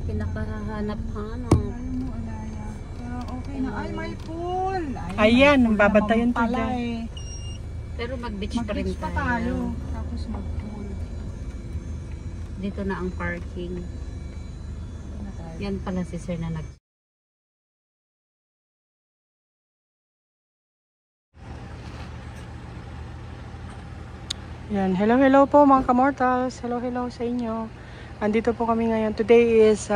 Pinakahanap-hanap. Pero okay na. Ay, may pool. Ayan, babatayin to dyan. Pero mag-beach pa rin Mag-beach pa tayo. Tapos mag-pool. Dito na ang parking. Yan pala si sir na nag... Yan, hello po mga kamortals. Hello sa inyo. Andito po kami ngayon. Today is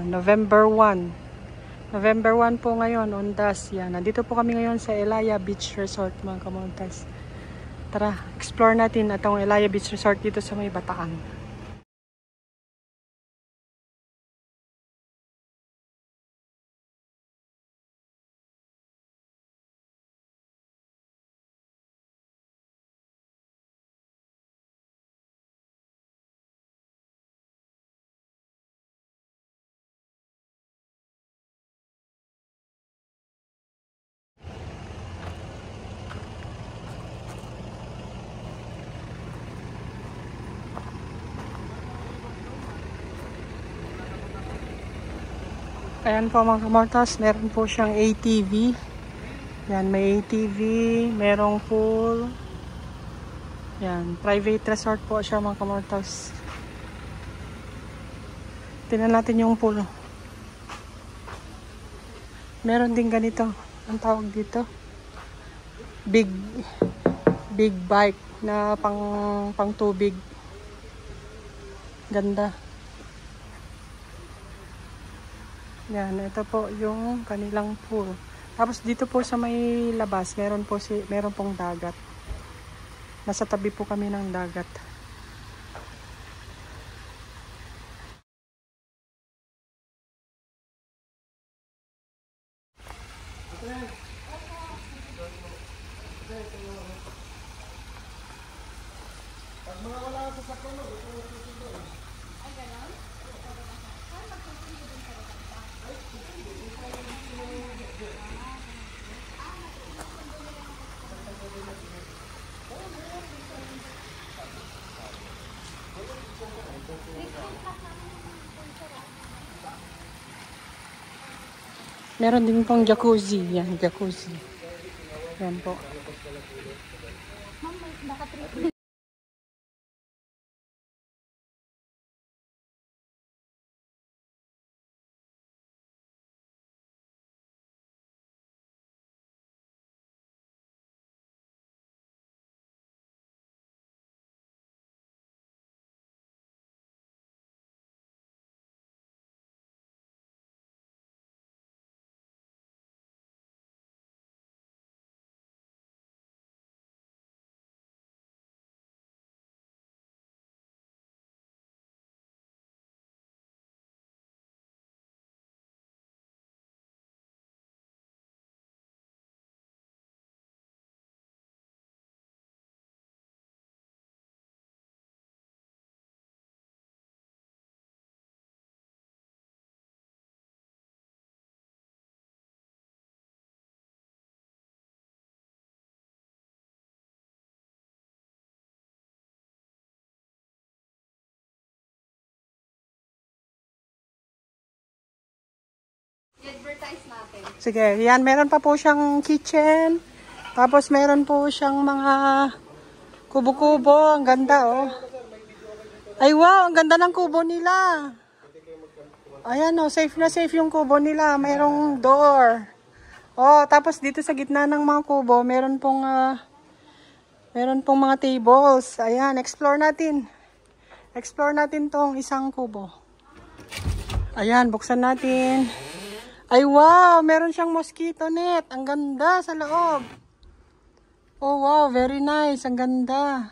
November 1. November 1 po ngayon, Ondas. Yan, nandito po kami ngayon sa Elaya Beach Resort mga kamortals. Tara, explore natin itong Elaya Beach Resort dito sa may Bataan. Ayan po mga kamortals, meron po siyang ATV. Yan, may ATV, merong pool. Yan, private resort po siya mga kamortals. Tingnan natin yung pool. Meron din ganito, ang tawag dito. Big bike na pang tubig. Ganda. Yan, ito po yung kanilang pool. Tapos dito po sa may labas, meron pong dagat. Nasa tabi po kami ng dagat. Meron din pong jacuzzi. Yan, jacuzzi. Yan po. I-advertise natin. Sige, yan, meron pa po siyang kitchen. Tapos meron po siyang mga kubo-kubo. Ang ganda, oh. Ay, wow, ang ganda ng kubo nila. Ayan, oh, safe na safe yung kubo nila. Mayroong door. Oh, tapos dito sa gitna ng mga kubo, meron pong mga tables. Ayan, explore natin. Explore natin tong isang kubo. Ayan, buksan natin. Ay, wow! Meron siyang mosquito net. Ang ganda sa loob. Oh, wow. Very nice. Ang ganda.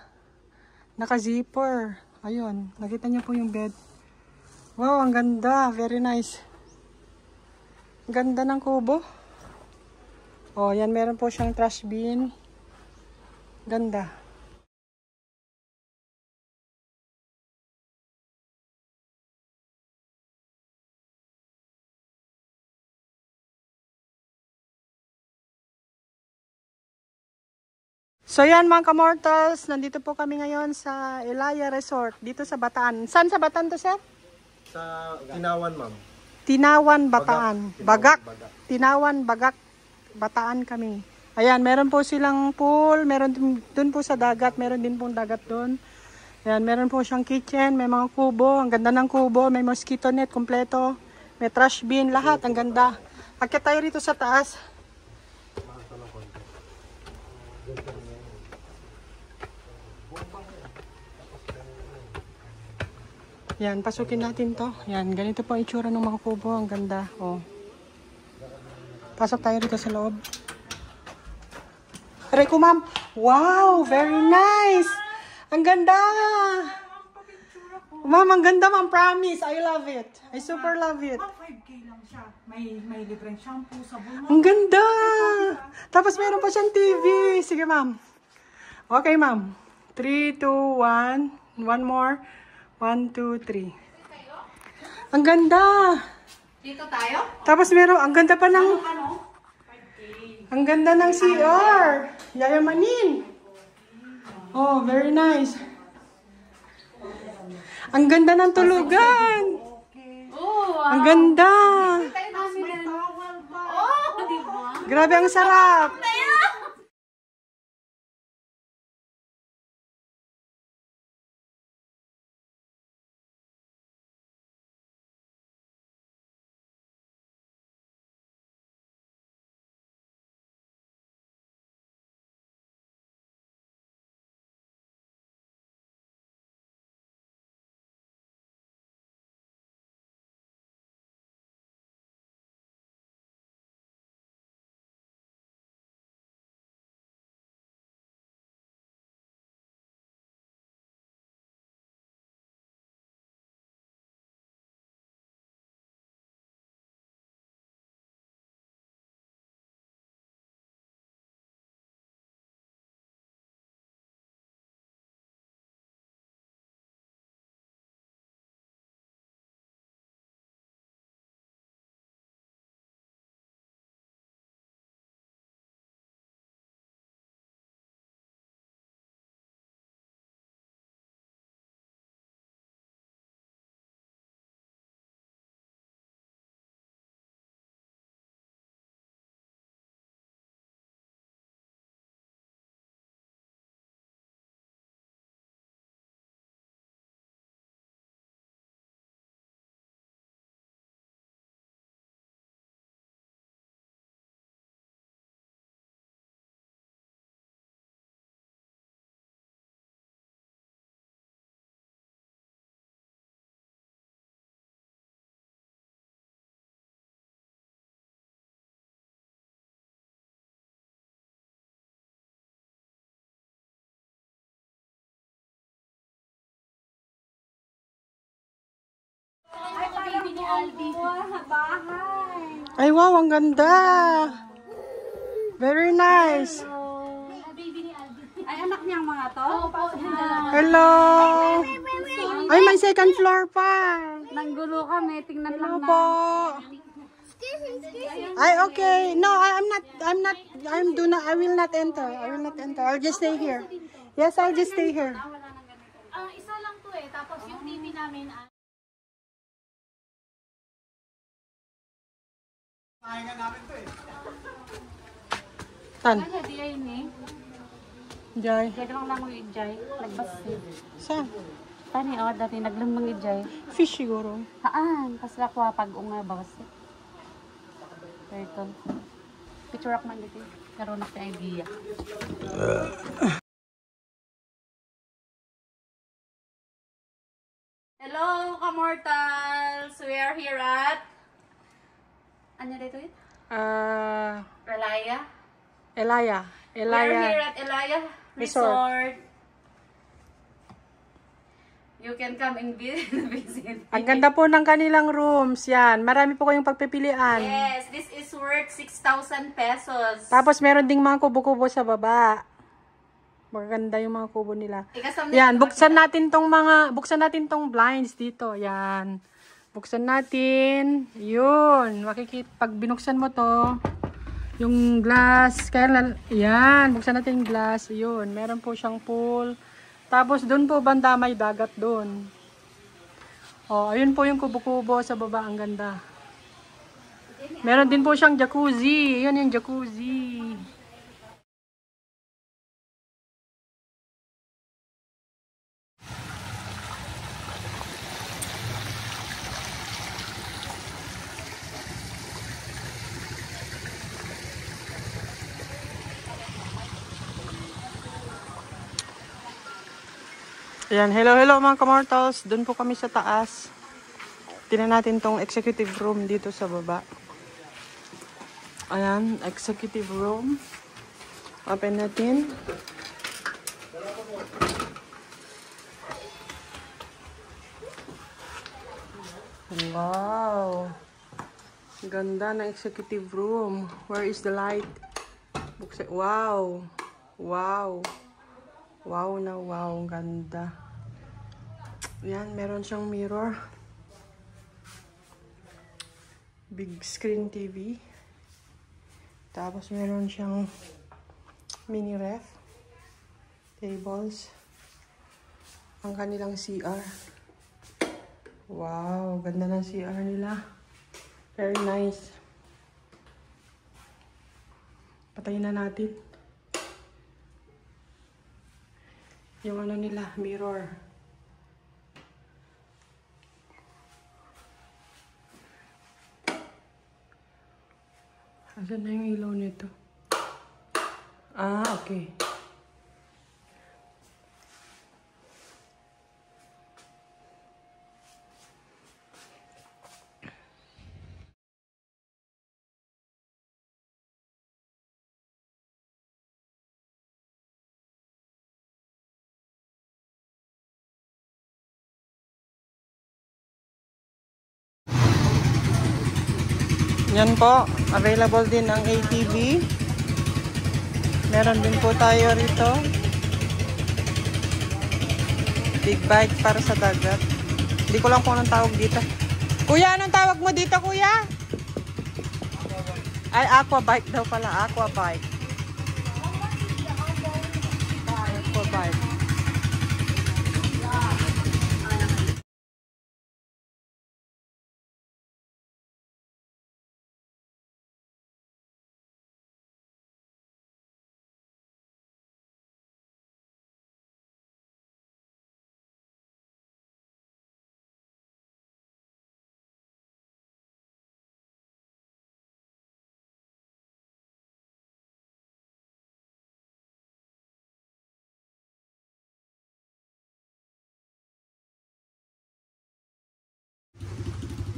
Naka-zipper. Ayun. Nakita niyo po yung bed. Wow, ang ganda. Very nice. Ganda ng kubo. Oh, yan. Meron po siyang trash bin. Ganda. So yan mga kamortals, nandito po kami ngayon sa Elaya Resort, dito sa Bataan. Saan sa Bataan to, sir? Sa Tinawan, ma'am. Tinawan, Bataan. Bagak. Bagak. Tinawan, Bagak, Bataan kami. Ayan, meron po silang pool, meron dun po sa dagat, meron din pong dagat dun. Ayan, meron po siyang kitchen, may mga kubo, ang ganda ng kubo, may mosquito net kompleto, may trash bin, lahat, ang ganda. Akyat tayo rito sa taas. Yan, pasukin natin to. Yan, ganito po ang itsura ng mga kubo, ang ganda. Oh. Pasok tayo rito sa loob. Aray ko, ma'am. Wow, very nice. Ang ganda. Ma'am, ang ganda, ma'am. Promise. I love it. I super love it. 5K lang siya. May libreng shampoo, sabon. Ang ganda. Tapos meron pa siyang TV. Sige, ma'am. Okay, ma'am. 3, 2, 1. One more. 1, 2, 3. Ang ganda. Dito tayo? Tapos meron, ang ganda pa ng... Ang ganda ng CR. Yayamanin. Oh, very nice. Ang ganda ng tulugan. Oh, Ang ganda. May towel ba? oh, di ba? Grabe, ang sarap. Ay, wow, ang ganda. Very nice. Ay, anak niyang mga to? Hello. Ay, may second floor pa. Nanggulo kami, tingnan Hello lang po. na. Ay, okay. No, I will not enter. I'll just stay here. Yes, I'll just stay here. Isa lang to eh. Tapos yung TV namin, Tan. Kaya di ay ni. Jai. Kaya lang lang yung ijay. Nagbas eh. Saan? Tani, oh, dati naglamang ijay. Fish siguro. Haan, pasla ko pag unga bawas eh. Ito. Picture ako man dito. Karoon na sa idea. Hello, Kamortals! We are here at... Ano dito yun? Elaya? Elaya. We are here Elaya. at Elaya Resort. Resort. You can come and visit. Ang ganda po ng kanilang rooms. Yan. Marami po kayong pagpipilian. Yes, this is worth 6,000 pesos. Tapos meron ding mga kubo-kubo sa baba. Maganda yung mga kubo nila. Yan, buksan natin tong blinds dito. Yan. Buksan natin. Yun. Makikita, pag binuksan mo to, yung glass, yan, buksan natin yung glass. Yun, meron po siyang pool. Tapos doon po banda may dagat doon. Oh, ayun po yung kubo-kubo sa baba. Ang ganda. Meron din po siyang jacuzzi. Yan yung jacuzzi. Ayan, hello mga kamortals. Doon po kami sa taas. Tingnan natin tong executive room dito sa baba. Ayan, executive room. Open natin. Wow! Ganda ng executive room. Where is the light? Wow! Wow! Wow na wow, ganda. Yan, meron siyang mirror. Big screen TV. Tapos meron siyang mini ref. Tables. Ang kanilang CR. Wow, ganda ng CR nila. Very nice. Patayin na natin. Yung ano nila, mirror. Asan na yung ilaw nito? Ah, okay. Yan po, available din ang ATV. Meron din po tayo rito. Big bike para sa dagat. Hindi ko lang kung anong tawag dito. Kuya, anong tawag mo dito, kuya? Ay, aqua bike daw pala. Aqua bike. Aqua bike.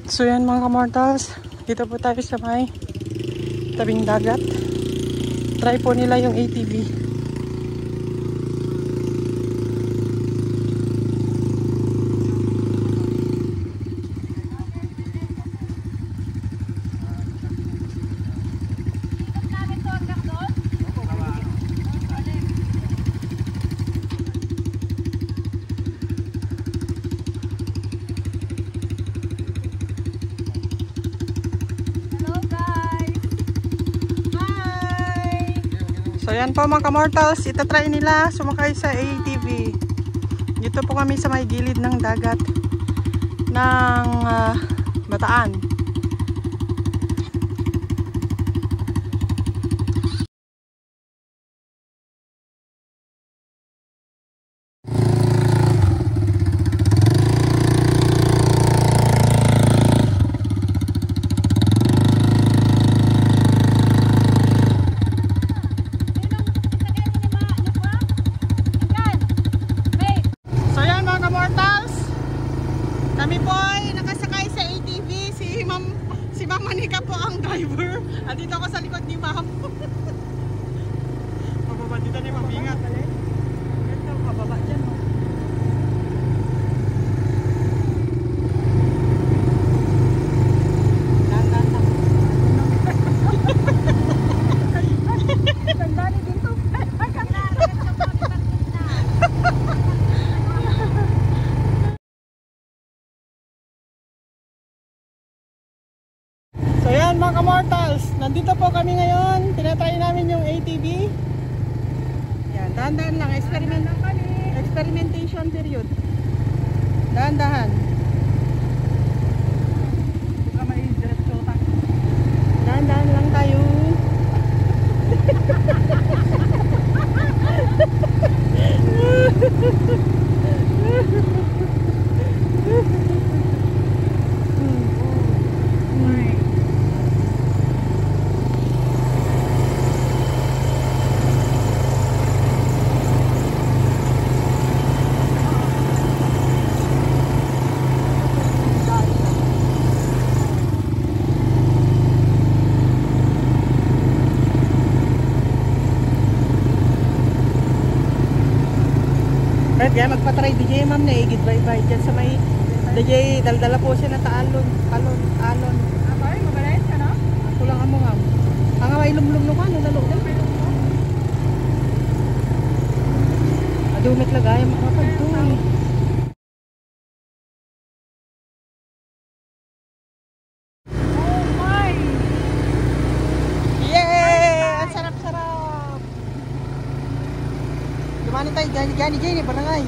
So yan mga kamortals, dito po tayo sa may tabing dagat. Try po nila yung ATV. So yan po mga kamortals, itatry nila sumakay sa ATV. Dito po kami sa may gilid ng dagat ng Bataan. Kami po ay nakasakay sa ATV. Si Ma'am Manika po ang driver. At dito ako sa likod ni Ma'am. Pababa dito ni Ma'am. Ingat. Ito, pababa dyan. Dandan lang. Dandan dito. So yan mga kamortals, nandito po kami ngayon, tinatry namin yung ATV. Yan, dahan-dahan lang, experimentation period. Dahan-dahan. Kaya magpatry DJ ma'am na igid bye-bye dyan sa may DJ, daldala po siya na alon. Abay, mabalait ka na? Ako lang amo ma'am. Ang away lumlum no ka, nalalo. Adumit lagay, makapagtuloy. Oh my! Yay! Ang sarap-sarap! Gimana tayo? Gani, barangay.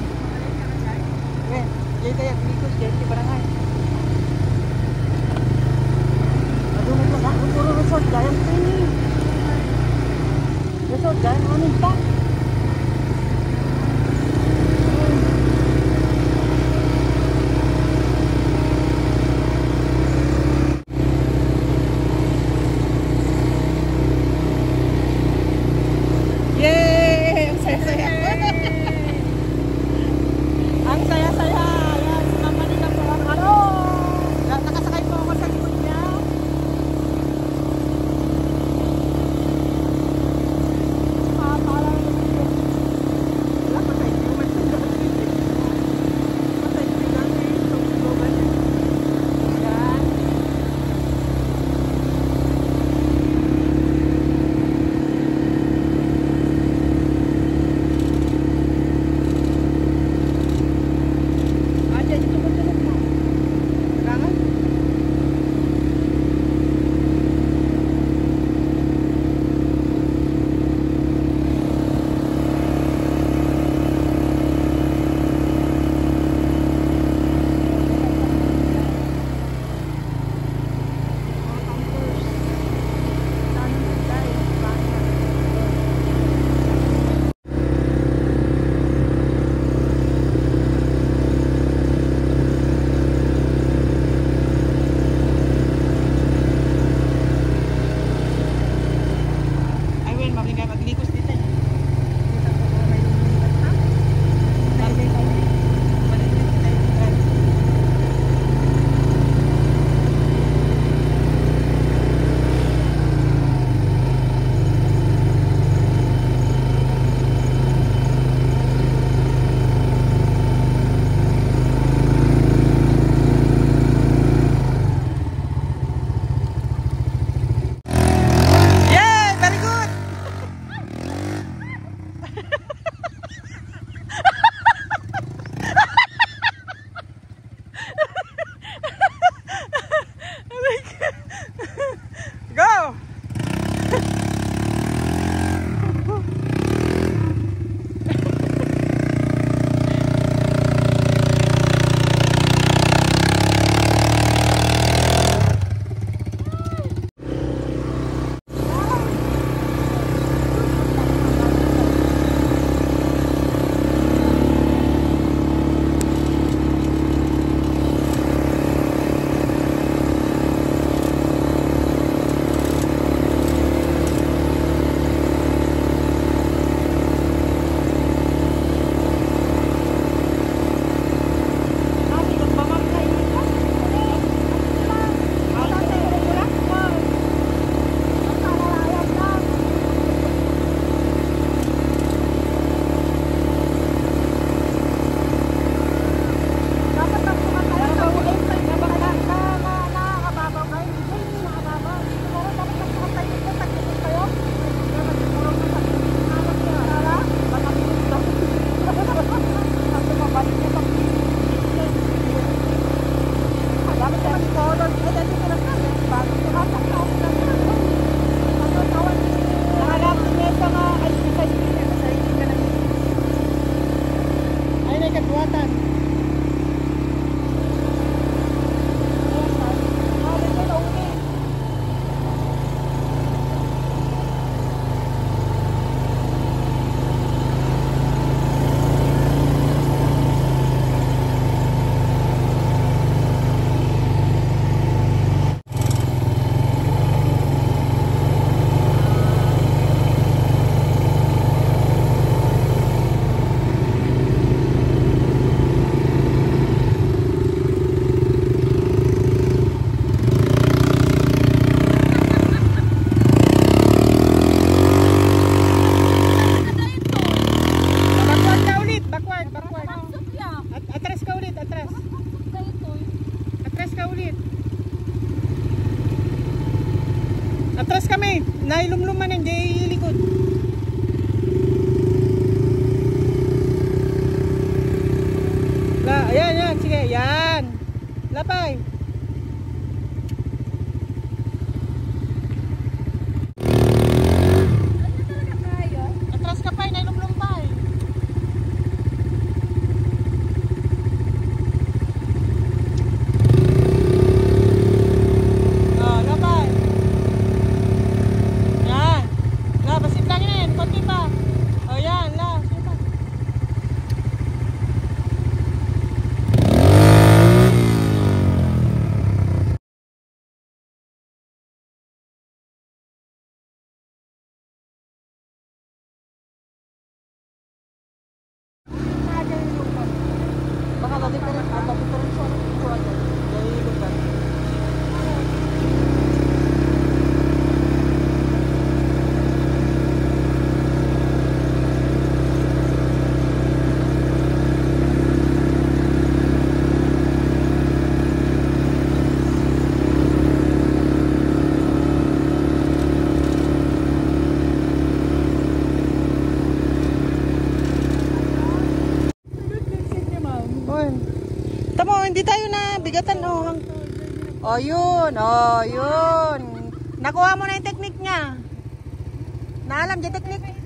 Okay, jay tayo. Pikos, jay barangay. Adumit lagay. Ang puro resort gaya mo ini. Resort gaya mo anong pa? Yay! Ang saya-saya. Ang saya-saya. Ayan, sumama nila po ang ano. Nakasakay po ako sa likod niya. Parang ulit. Atras kami. Nailumluman hindi ilikod. Ayan, yan. Sige, yan. Lapay. Atras ka pa, nailumlumpay. Oh, lapay. Yan. La, basit lang yun. Konti pa. Oh, yan. La, sige pa. Baka tadi pa rin siya. Ito agad. Dahil lugar. Tamo, hindi tayo na bigatan oh. Oh, yun. Oh, yun. Nakuha mo na yung technique niya. Naalam yung technique.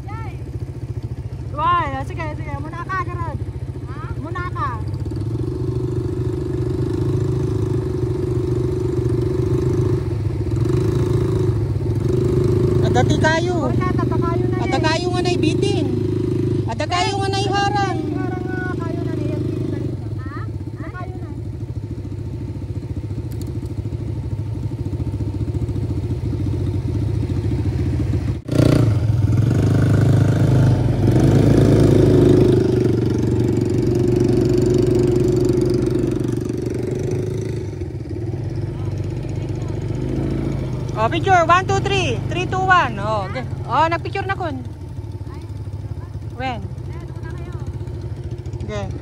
Why? Sige, sige. Muna ka, Garad. Ha? Muna ka. Adati kayo. Ada kayo nga na ibitin. Ada kayo nga na iharang. Oh, picture. 1, 2, 3. 3, 2, 1. Oh, okay. Oh, nagpicture na kun. When? Okay.